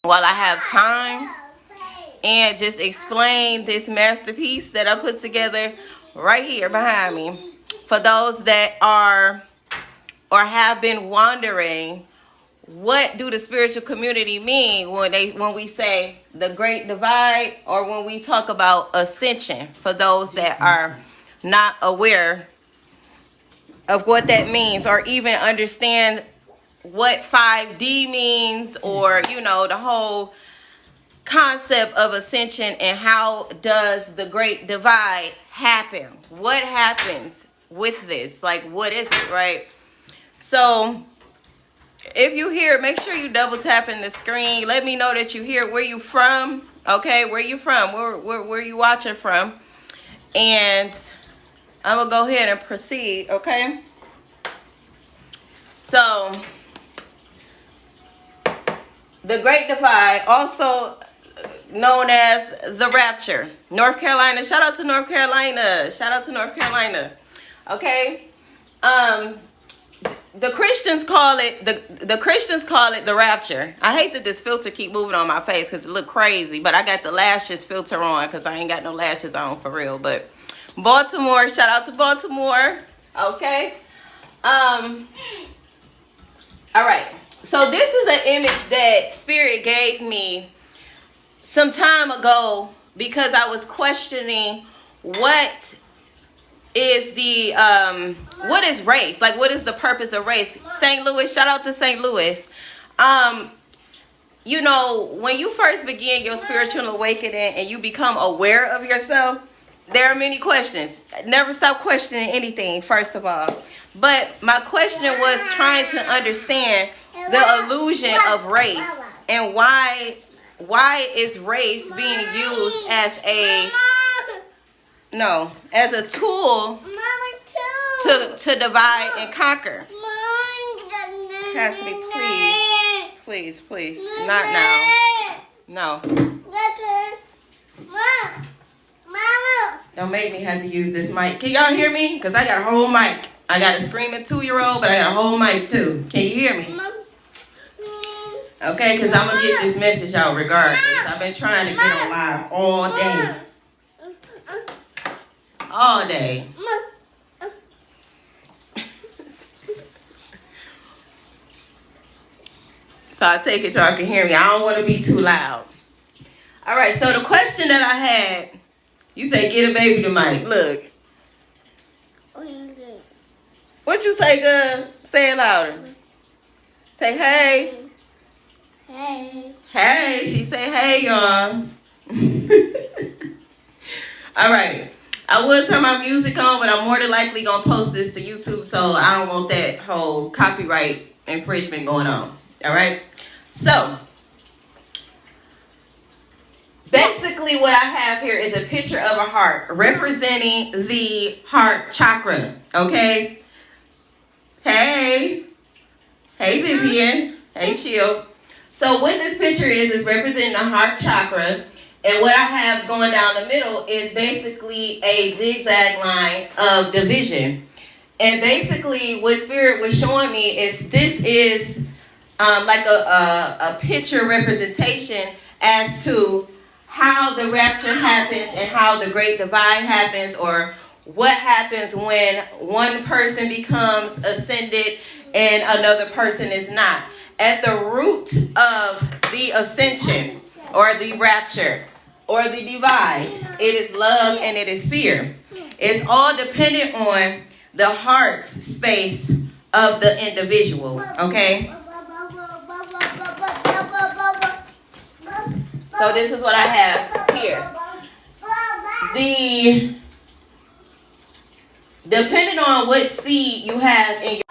while I have time and just explain this masterpiece that I put together right here behind me. For those that are or have been wondering, what do the spiritual community mean when we say the Great Divide, or when we talk about ascension? For those that are not aware of what that means, or even understand what 5D means, or the whole concept of ascension, and how does the Great Divide happen? What happens with this? Like, what is it, right? So if you hear, make sure you double tap in the screen. Let me know that you hear. Where you from? Okay, where you from? Where you watching from? And I'm gonna go ahead and proceed. Okay. So the Great Divide, also known as the Rapture, North Carolina. Shout out to North Carolina. Shout out to North Carolina. Okay. The Christians call it the Rapture. I hate that this filter keep moving on my face because it look crazy, but I got the lashes filter on because I ain't got no lashes on for real. But Baltimore, shout out to Baltimore. Okay. All right. So this is an image that Spirit gave me some time ago because I was questioning what is the what is race? Like, what is the purpose of race? St. Louis, shout out to St. Louis. When you first begin your spiritual awakening and you become aware of yourself, there are many questions. Never stop questioning anything, first of all. But my question was trying to understand the illusion of race, and why is race being used as a tool to divide and conquer. Cassidy, please, not now. No. Don't make me have to use this mic. Can y'all hear me? Because I got a whole mic. I got a screaming 2-year-old, but I got a whole mic too. Can you hear me? Okay, because I'm going to get this message out regardless. I've been trying to get on live all day. All day. So I take it y'all can hear me. I don't want to be too loud. All right, so the question that I had, you say get a baby to mic. Look. What you say, girl? Say it louder. Say hey. Hey. Hey. She say hey, y'all. All right. I will turn my music on, but I'm more than likely going to post this to YouTube, so I don't want that whole copyright infringement going on. All right? So, basically what I have here is a picture of a heart representing the heart chakra. Okay? Hey. Hey, Vivian. Hey, Chill. So what this picture is representing the heart chakra. And what I have going down the middle is basically a zigzag line of division. And basically what Spirit was showing me is this is like a picture representation as to how the rapture happens and how the Great Divide happens, or what happens when one person becomes ascended and another person is not. At the root of the ascension or the rapture or the divide, it is love and it is fear. It's all dependent on the heart space of the individual, okay? So this is what I have here. Depending on what seed you have in your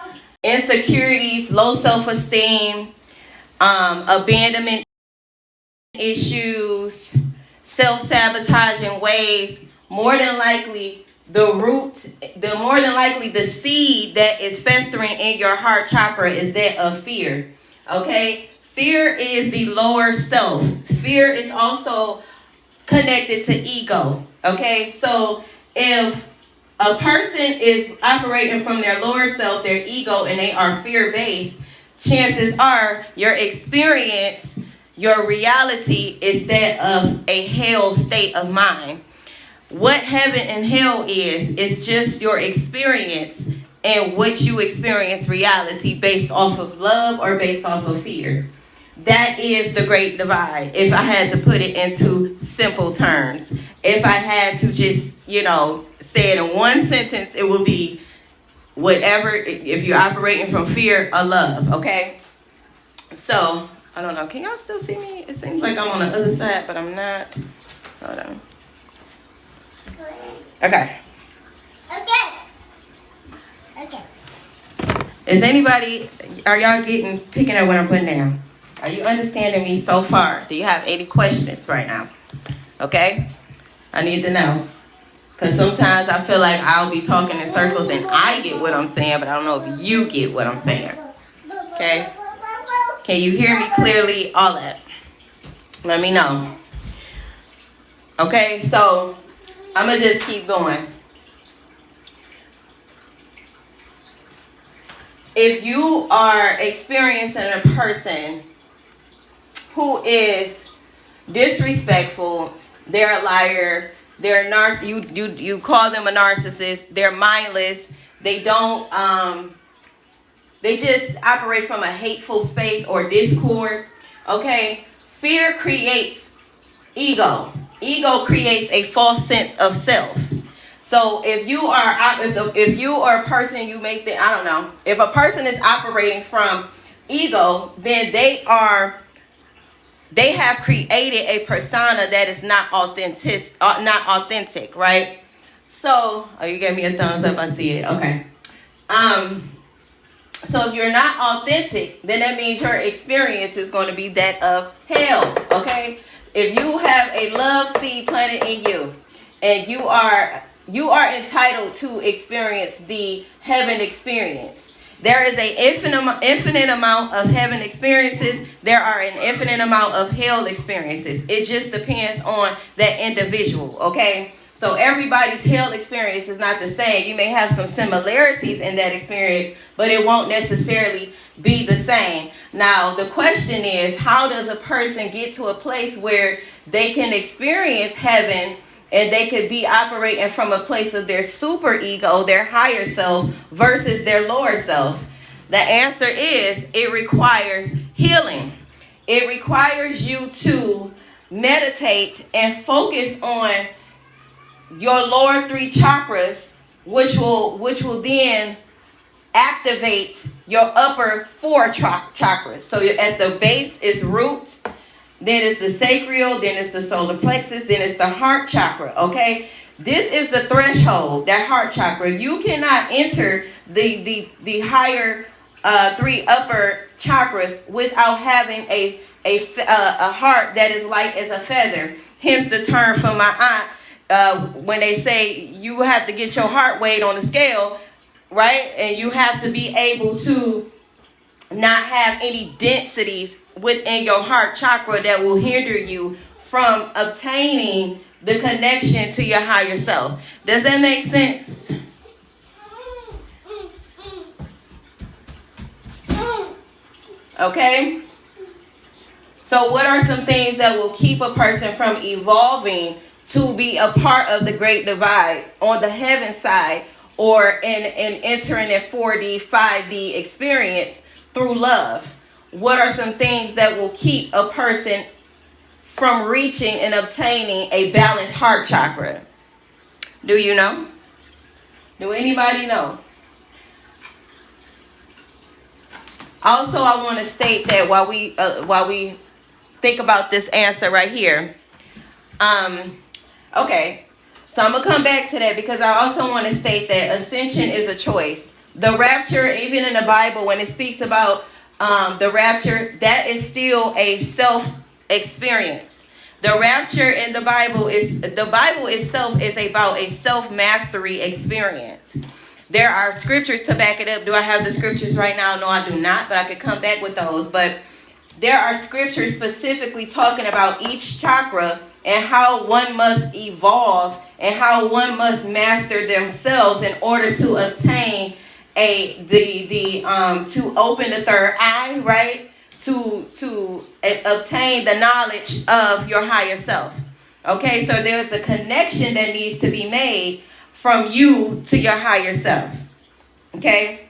insecurities, low self-esteem, abandonment issues, self-sabotaging ways, more than likely the seed that is festering in your heart chakra is that of fear. Okay? Fear is the lower self. Fear is also connected to ego. Okay? So if a person is operating from their lower self, their ego, and they are fear-based, chances are your experience your reality is that of a hell state of mind. What heaven and hell is just your experience and what you experience reality based off of love or based off of fear. That is the great divide. If I had to put it into simple terms, if I had to just, say it in one sentence, it would be whatever, if you're operating from fear or love, okay? So, I don't know. Can y'all still see me? It seems like I'm on the other side, but I'm not. Hold on. Okay. Is anybody, are y'all picking up what I'm putting down? Are you understanding me so far? Do you have any questions right now? Okay? I need to know. Because sometimes I feel like I'll be talking in circles and I get what I'm saying, but I don't know if you get what I'm saying. Okay? Can you hear me clearly? All that. Let me know. Okay, so I'm going to just keep going. If you are experiencing a person who is disrespectful, they're a liar, they're you call them a narcissist, they're mindless, they don't they just operate from a hateful space or discord. Okay, fear creates ego. Ego creates a false sense of self. So if you are a person, you make I don't know, if a person is operating from ego, then they have created a persona that is not authentic, right? So, you gave me a thumbs up, I see it. Okay. So if you're not authentic, then that means your experience is going to be that of hell, okay? If you have a love seed planted in you, and you are entitled to experience the heaven experience. There is an infinite amount of heaven experiences. There are an infinite amount of hell experiences. It just depends on that individual, okay? So everybody's hell experience is not the same. You may have some similarities in that experience, but it won't necessarily be the same. Now, the question is, how does a person get to a place where they can experience heaven and they could be operating from a place of their super ego, their higher self, versus their lower self? The answer is, it requires healing. It requires you to meditate and focus on your lower 3 chakras, which will then activate your upper 4 chakras. So at the base is root, then it's the sacral, then it's the solar plexus, then it's the heart chakra, okay? This is the threshold, that heart chakra. You cannot enter the higher 3 upper chakras without having a heart that is light as a feather. Hence the term from my aunt, when they say you have to get your heart weighed on the scale, right? And you have to be able to not have any densities within your heart chakra that will hinder you from obtaining the connection to your higher self. Does that make sense? Okay? So what are some things that will keep a person from evolving to be a part of the great divide on the heaven side, or in entering a 4D, 5D experience through love? What are some things that will keep a person from reaching and obtaining a balanced heart chakra? Do you know? Do anybody know? Also, I want to state that while we think about this answer right here, okay, so I'm going to come back to that, because I also want to state that ascension is a choice. The rapture, even in the Bible, when it speaks about the rapture, that is still a self-experience. The rapture in the Bible itself is about a self-mastery experience. There are scriptures to back it up. Do I have the scriptures right now? No, I do not, but I could come back with those. But there are scriptures specifically talking about each chakra and how one must evolve and how one must master themselves in order to obtain to open the third eye, right? to obtain the knowledge of your higher self. Okay, so there's a connection that needs to be made from you to your higher self. Okay.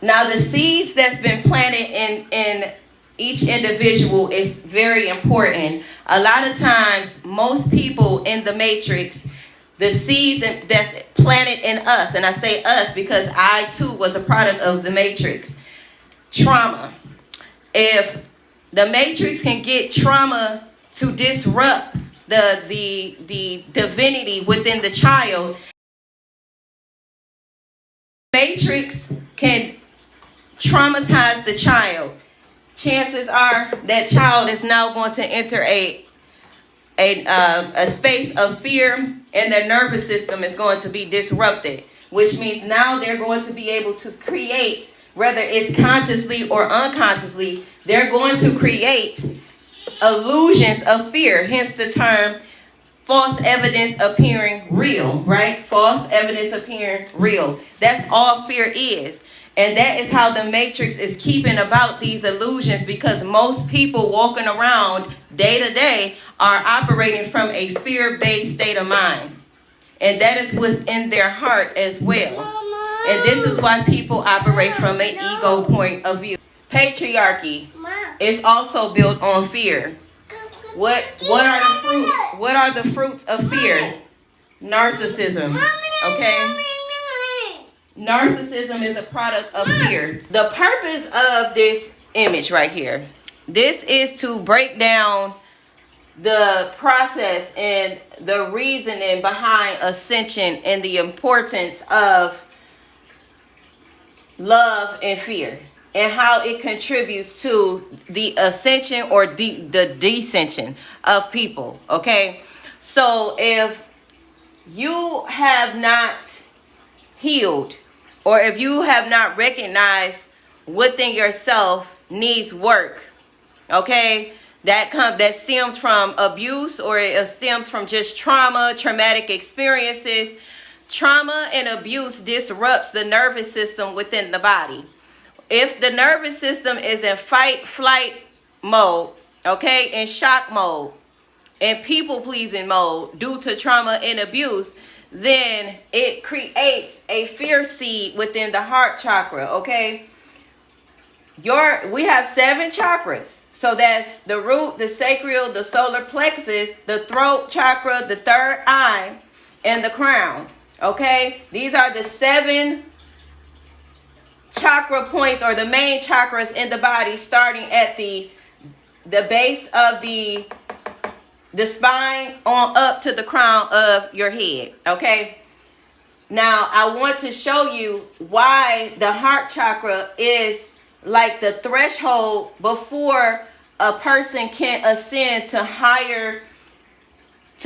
Now the seeds that's been planted in each individual is very important. A lot of times, most people in the matrix, the seeds that's planted in us, and I say us because I too was a product of the matrix, trauma. If the matrix can get trauma to disrupt the divinity within the child, matrix can traumatize the child. Chances are that child is now going to enter a space of fear, and their nervous system is going to be disrupted, which means now they're going to be able to create, whether it's consciously or unconsciously, they're going to create illusions of fear, hence the term false evidence appearing real, right? False evidence appearing real. That's all fear is. And that is how the matrix is keeping about these illusions, because most people walking around day to day are operating from a fear-based state of mind. And that is what's in their heart as well. And this is why people operate from an ego point of view. Patriarchy is also built on fear. What are the fruits? What are the fruits of fear? Narcissism. Okay? Narcissism is a product of fear. The purpose of this image right here, this is to break down the process and the reasoning behind ascension and the importance of love and fear, and how it contributes to the ascension or the descension of people. Okay, so if you have not healed, or if you have not recognized within yourself needs work, okay, that stems from abuse, or it stems from just trauma, traumatic experiences. Trauma and abuse disrupts the nervous system within the body. If the nervous system is in fight, flight mode, okay, in shock mode, in people-pleasing mode due to trauma and abuse, then it creates a fear seed within the heart chakra, okay? We have 7 chakras. So that's the root, the sacral, the solar plexus, the throat chakra, the third eye, and the crown, okay? These are the 7 chakra points, or the main chakras in the body, starting at the base of the spine on up to the crown of your head. Okay, now I want to show you why the heart chakra is like the threshold before a person can ascend to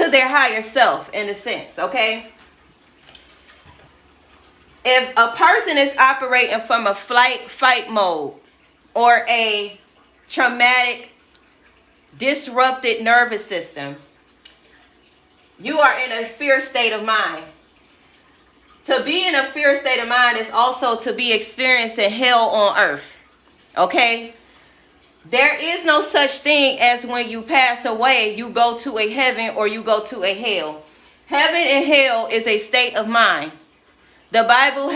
their higher self, in a sense. Okay, if a person is operating from a fight mode, or a traumatic disrupted nervous system, you are in a fear state of mind. To be in a fear state of mind is also to be experiencing hell on earth. Okay? There is no such thing as when you pass away, you go to a heaven or you go to a hell. Heaven and hell is a state of mind. The Bible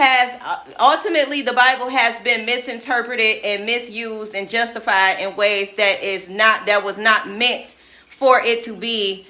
has been misinterpreted and misused and justified in ways that was not meant for it to be,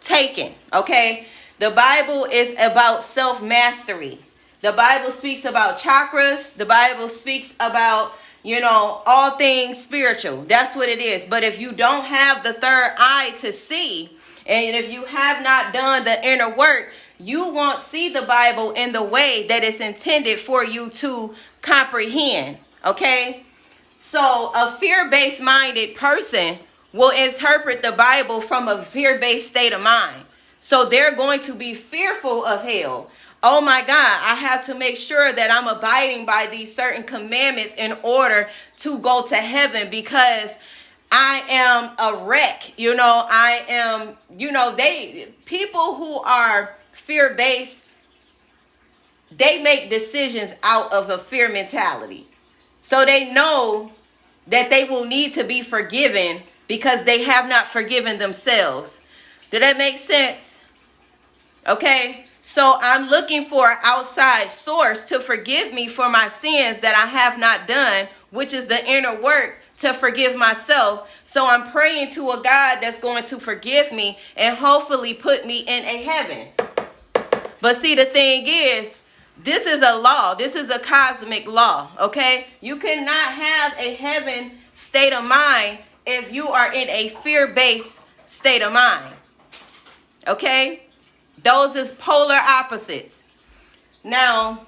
taken. Okay. The Bible is about self-mastery. The Bible speaks about chakras. The Bible speaks about, all things spiritual. That's what it is. But if you don't have the third eye to see, and if you have not done the inner work, you won't see the Bible in the way that it's intended for you to comprehend. Okay? So a fear-based minded person will interpret the Bible from a fear-based state of mind. So they're going to be fearful of hell. Oh my God, I have to make sure that I'm abiding by these certain commandments in order to go to heaven, because I am a wreck. People who are fear-based they make decisions out of a fear mentality. So they know that they will need to be forgiven because they have not forgiven themselves. Did that make sense? Okay, so I'm looking for an outside source to forgive me for my sins that I have not done, which is the inner work to forgive myself. So I'm praying to a God that's going to forgive me and hopefully put me in a heaven. But see, the thing is, this is a law. This is a cosmic law, okay? You cannot have a heaven state of mind if you are in a fear-based state of mind, okay? Those is polar opposites. Now,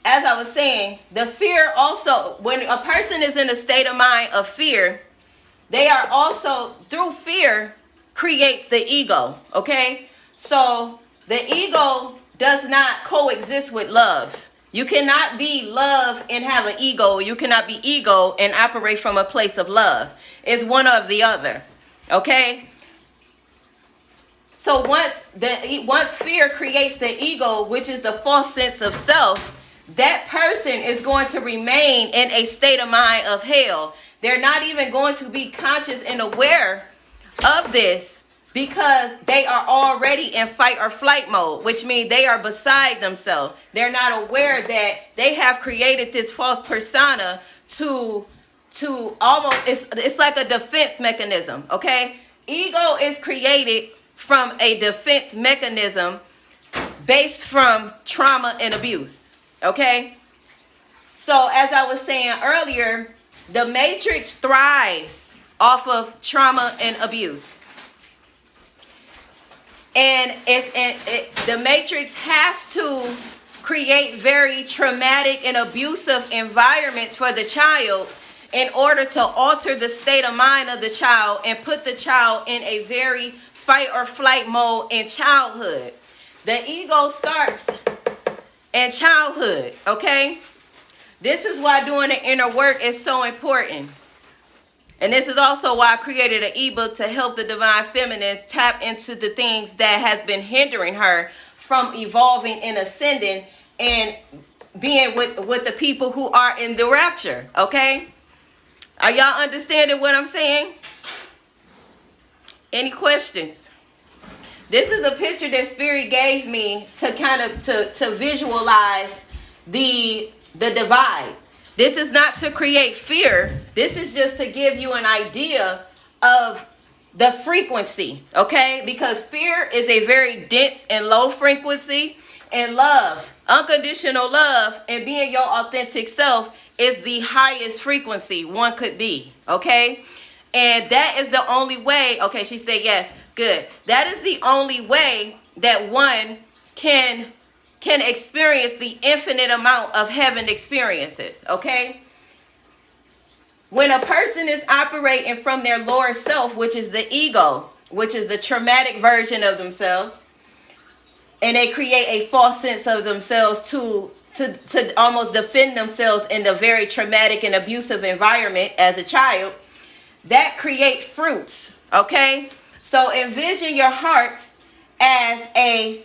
as I was saying, the fear also, when a person is in a state of mind of fear, they are also, through fear, creates the ego, okay? So the ego does not coexist with love. You cannot be love and have an ego. You cannot be ego and operate from a place of love. It's one or the other, okay? So once fear creates the ego, which is the false sense of self, that person is going to remain in a state of mind of hell. They're not even going to be conscious and aware of this because they are already in fight or flight mode, which means they are beside themselves. They're not aware that they have created this false persona to almost, it's like a defense mechanism, okay? Ego is created from a defense mechanism based from trauma and abuse, okay? So as I was saying earlier, the matrix thrives off of trauma and abuse. And the matrix has to create very traumatic and abusive environments for the child in order to alter the state of mind of the child and put the child in a very fight or flight mode in childhood. The ego starts in childhood, okay? This is why doing the inner work is so important. And this is also why I created an ebook to help the divine feminines tap into the things that has been hindering her from evolving and ascending and being with the people who are in the rapture, okay? Are y'all understanding what I'm saying? Any questions? This is a picture that Spirit gave me to kind of to visualize the divide. This is not to create fear. This is just to give you an idea of the frequency, okay? Because fear is a very dense and low frequency, and love, unconditional love, and being your authentic self is the highest frequency one could be, okay? And that is the only way, okay, she said yes, good. That is the only way that one can experience the infinite amount of heaven experiences, okay? When a person is operating from their lower self, which is the ego, which is the traumatic version of themselves, and they create a false sense of themselves to almost defend themselves in the very traumatic and abusive environment as a child, that create fruits, okay? So envision your heart as a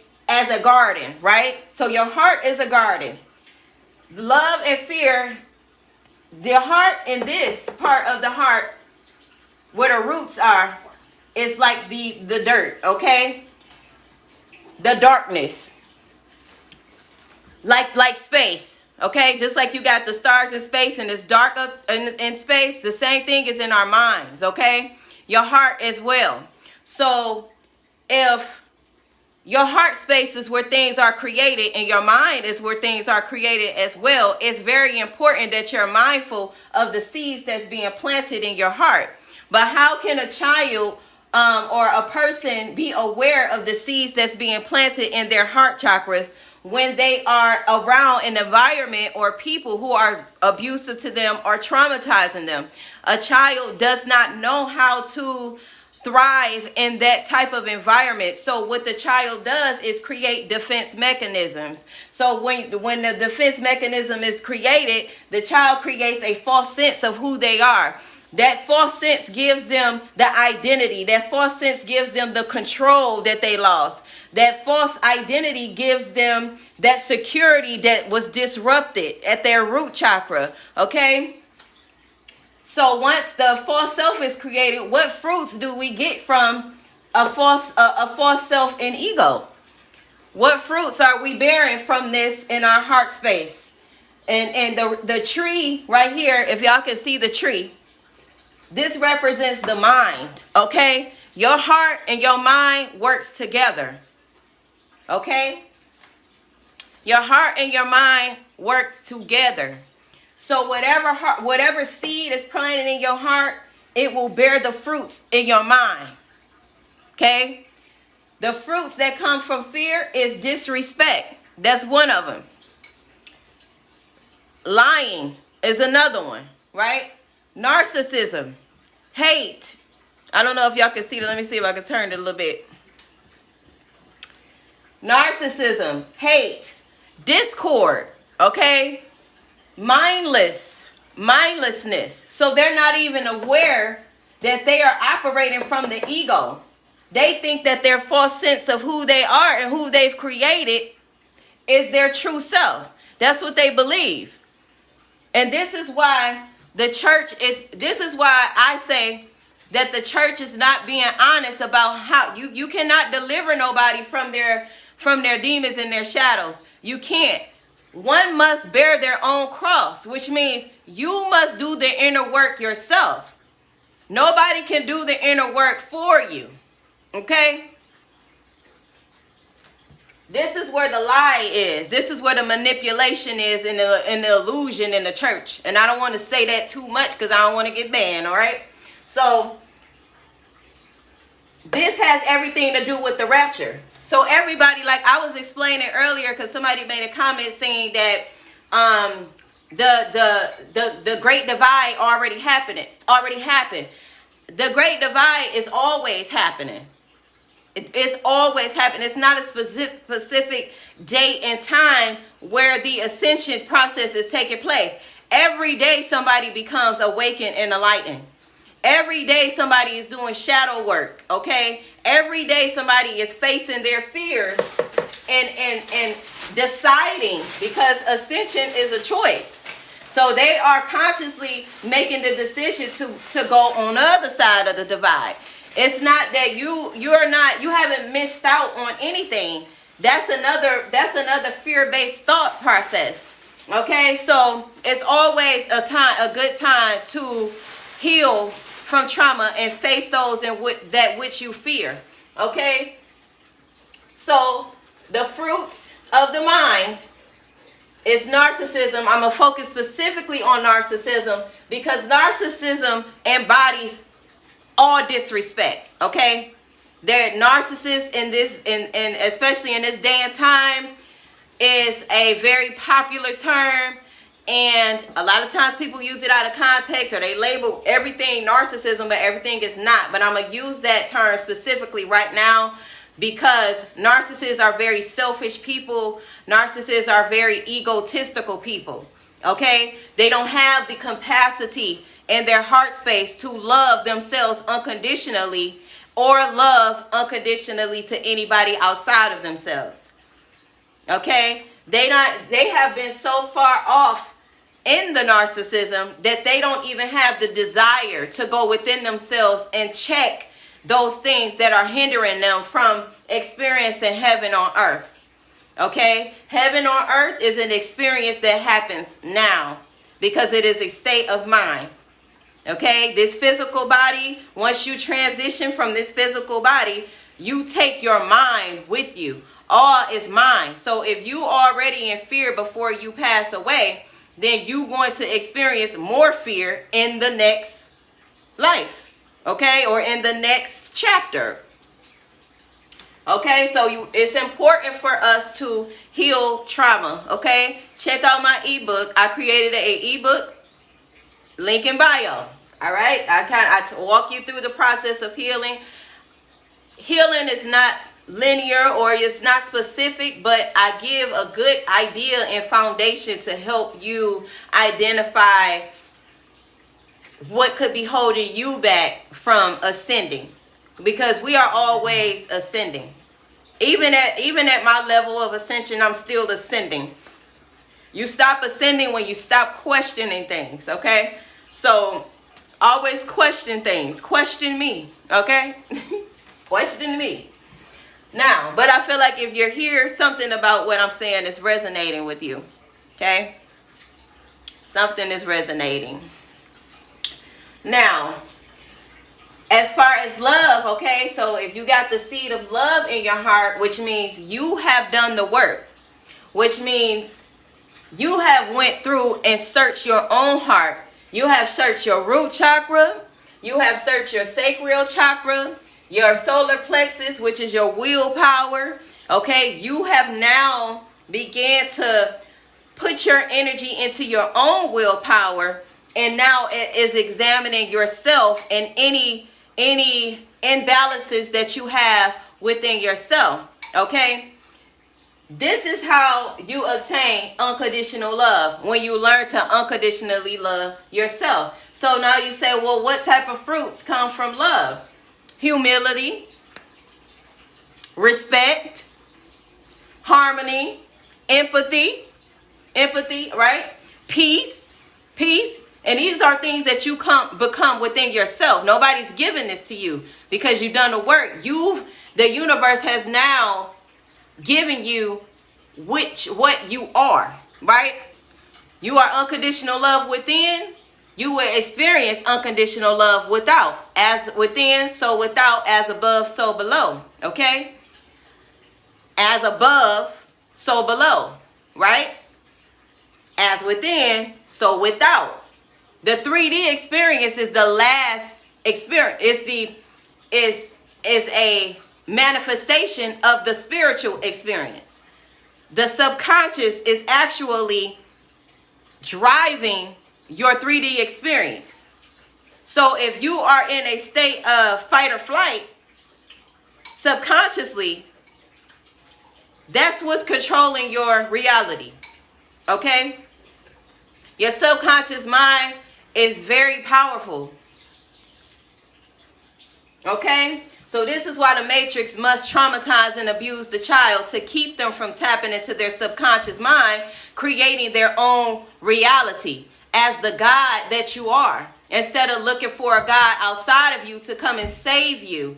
garden, right? So your heart is a garden. Love and fear, the heart in this part of the heart where the roots are, is like the dirt, okay? The darkness. Like space, okay? Just like you got the stars in space and it's dark up in space, the same thing is in our minds, okay? Your heart as well. So if your heart space is where things are created and your mind is where things are created as well, it's very important that you're mindful of the seeds that's being planted in your heart. But how can a child or a person be aware of the seeds that's being planted in their heart chakras when they are around an environment or people who are abusive to them or traumatizing them? A child does not know how to thrive in that type of environment. So what the child does is create defense mechanisms. So when the defense mechanism is created, the child creates a false sense of who they are. That false sense gives them the identity. That false sense gives them the control that they lost. That false identity gives them that security that was disrupted at their root chakra. Okay? So once the false self is created, what fruits do we get from a false self and ego? What fruits are we bearing from this in our heart space? And the tree right here, if y'all can see the tree, this represents the mind, okay? Your heart and your mind works together, okay? Your heart and your mind works together. So whatever seed is planted in your heart, it will bear the fruits in your mind, okay? The fruits that come from fear is disrespect. That's one of them. Lying is another one, right? Narcissism, hate. I don't know if y'all can see that. Let me see if I can turn it a little bit. Narcissism, hate, discord, okay? Mindlessness. So they're not even aware that they are operating from the ego. They think that their false sense of who they are and who they've created is their true self. That's what they believe. And this is why this is why I say that the church is not being honest about how you cannot deliver nobody from their demons and their shadows. You can't. One must bear their own cross, which means you must do the inner work yourself. Nobody can do the inner work for you. Okay? This is where the lie is. This is where the manipulation is in the illusion in the church. And I don't want to say that too much because I don't want to get banned, all right? So, this has everything to do with the rapture. So everybody, like I was explaining earlier, because somebody made a comment saying that the Great Divide already happened. The Great Divide is always happening. It's always happening. It's not a specific date and time where the ascension process is taking place. Every day somebody becomes awakened and enlightened. Every day somebody is doing shadow work, okay? Every day somebody is facing their fears and deciding, because ascension is a choice. So they are consciously making the decision to go on the other side of the divide. It's not that you haven't missed out on anything. That's another fear-based thought process. Okay? So it's always a good time to heal from trauma and face those in that which you fear. Okay? So the fruits of the mind is narcissism. I'm going to focus specifically on narcissism because narcissism embodies all disrespect. Okay? They're narcissists in this, and especially in this day and time, is a very popular term. And a lot of times people use it out of context, or they label everything narcissism, but everything is not. But I'm going to use that term specifically right now because narcissists are very selfish people. Narcissists are very egotistical people. Okay? They don't have the capacity in their heart space to love themselves unconditionally or love unconditionally to anybody outside of themselves. Okay? They have been so far off in the narcissism that they don't even have the desire to go within themselves and check those things that are hindering them from experiencing heaven on earth. Okay? Heaven on earth is an experience that happens now because it is a state of mind. Okay? This physical body, once you transition from this physical body, you take your mind with you. All is mind. So if you already in fear before you pass away, then you're going to experience more fear in the next life. Okay? Or in the next chapter. Okay? So it's important for us to heal trauma. Okay? Check out my ebook. I created an ebook. Link in bio. All right? I walk you through the process of healing. Healing is not linear or it's not specific, but I give a good idea and foundation to help you identify what could be holding you back from ascending, because we are always ascending. Even at my level of ascension, I'm still ascending. You stop ascending when you stop questioning things, okay? So always question things. Question me, okay? Question me. Now, but I feel like if you're here, something about what I'm saying is resonating with you, okay? Something is resonating. Now, as far as love, okay, so if you got the seed of love in your heart, which means you have done the work, which means you have went through and searched your own heart. You have searched your root chakra. You have searched your sacral chakra, your solar plexus, which is your willpower, okay? You have now began to put your energy into your own willpower, and now it is examining yourself and any imbalances that you have within yourself, okay? This is how you obtain unconditional love, when you learn to unconditionally love yourself. So now you say, well, what type of fruits come from love? Humility, respect, harmony, empathy, right? Peace. And these are things that you become within yourself. Nobody's giving this to you because you've done the work. The universe has now given you what you are, right? You are unconditional love within. You will experience unconditional love without. As within, so without. As above, so below. Okay? As above, so below. Right? As within, so without. The 3D experience is the last experience. Is a manifestation of the spiritual experience. The subconscious is actually driving your 3D experience. So if you are in a state of fight or flight, subconsciously, that's what's controlling your reality. Okay? Your subconscious mind is very powerful. Okay? So this is why the Matrix must traumatize and abuse the child to keep them from tapping into their subconscious mind, creating their own reality as the God that you are. Instead of looking for a God outside of you to come and save you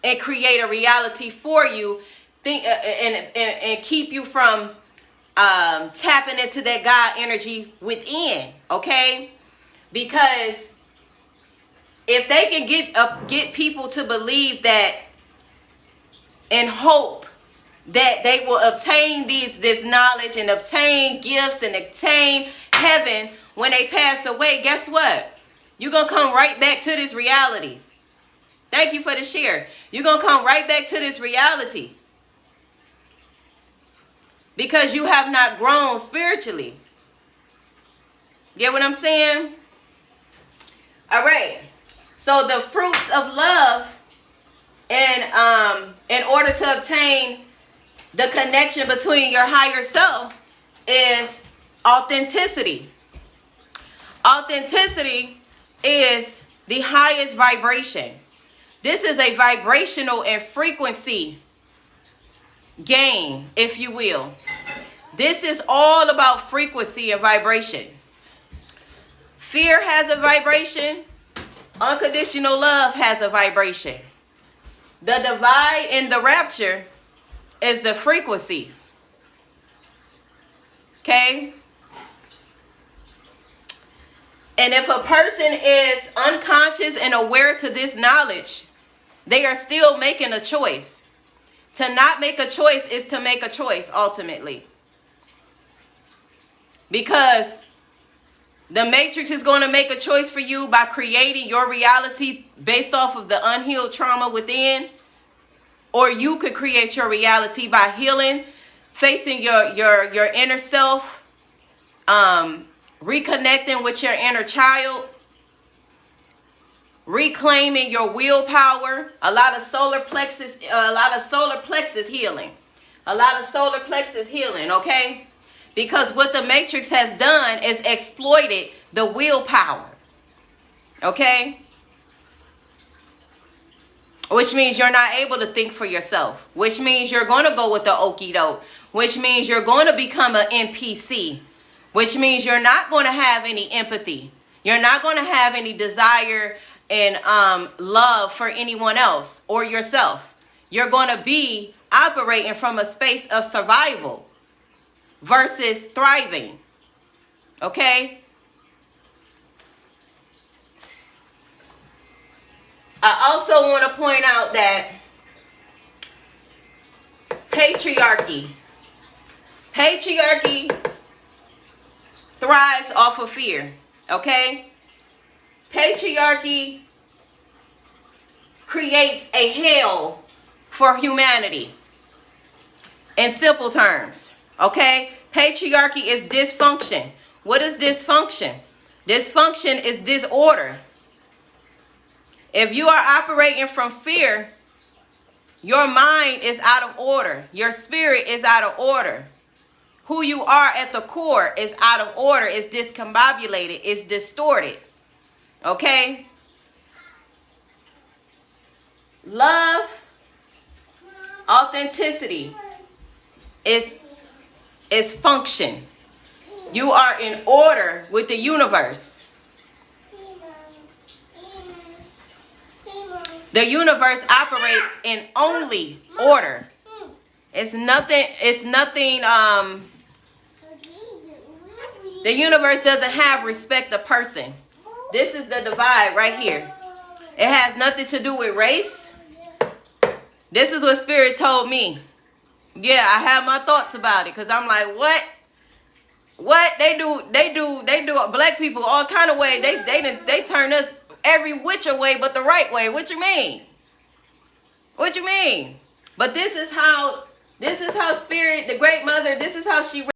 and create a reality for you, and keep you from tapping into that God energy within, okay? Because if they can get people to believe that and hope that they will obtain this knowledge and obtain gifts and obtain heaven when they pass away, guess what? You're going to come right back to this reality. Thank you for the share. You're going to come right back to this reality. Because you have not grown spiritually. Get what I'm saying? All right. So the fruits of love, and in order to obtain the connection between your higher self, is authenticity. Authenticity is the highest vibration. This is a vibrational and frequency game, if you will. This is all about frequency and vibration. Fear has a vibration. Unconditional love has a vibration. The divide in the rapture is the frequency. Okay? And if a person is unconscious and aware to this knowledge, they are still making a choice. To not make a choice is to make a choice, ultimately. Because the Matrix is going to make a choice for you by creating your reality based off of the unhealed trauma within. Or you could create your reality by healing, facing your inner self, reconnecting with your inner child, reclaiming your willpower. A lot of solar plexus healing. Okay? Because what the Matrix has done is exploited the willpower. Okay? Which means you're not able to think for yourself. Which means you're going to go with the okie doke. Which means you're going to become an NPC. Which means you're not going to have any empathy. You're not going to have any desire and love for anyone else or yourself. You're going to be operating from a space of survival versus thriving. Okay? I also want to point out that patriarchy thrives off of fear. Okay? Patriarchy creates a hell for humanity. In simple terms. Okay? Patriarchy is dysfunction. What is dysfunction? Dysfunction is disorder. If you are operating from fear, your mind is out of order. Your spirit is out of order. Who you are at the core is out of order. It's discombobulated. It's distorted. Okay? Love, authenticity is function. You are in order with the universe. The universe operates in only order. It's nothing, the universe doesn't have respect of person. This is the divide right here. It has nothing to do with race. This is what Spirit told me. Yeah, I have my thoughts about it because I'm like, what they do black people all kind of way. They turn us every which way but the right way. What you mean? What you mean? But this is how Spirit, the great mother, this is how she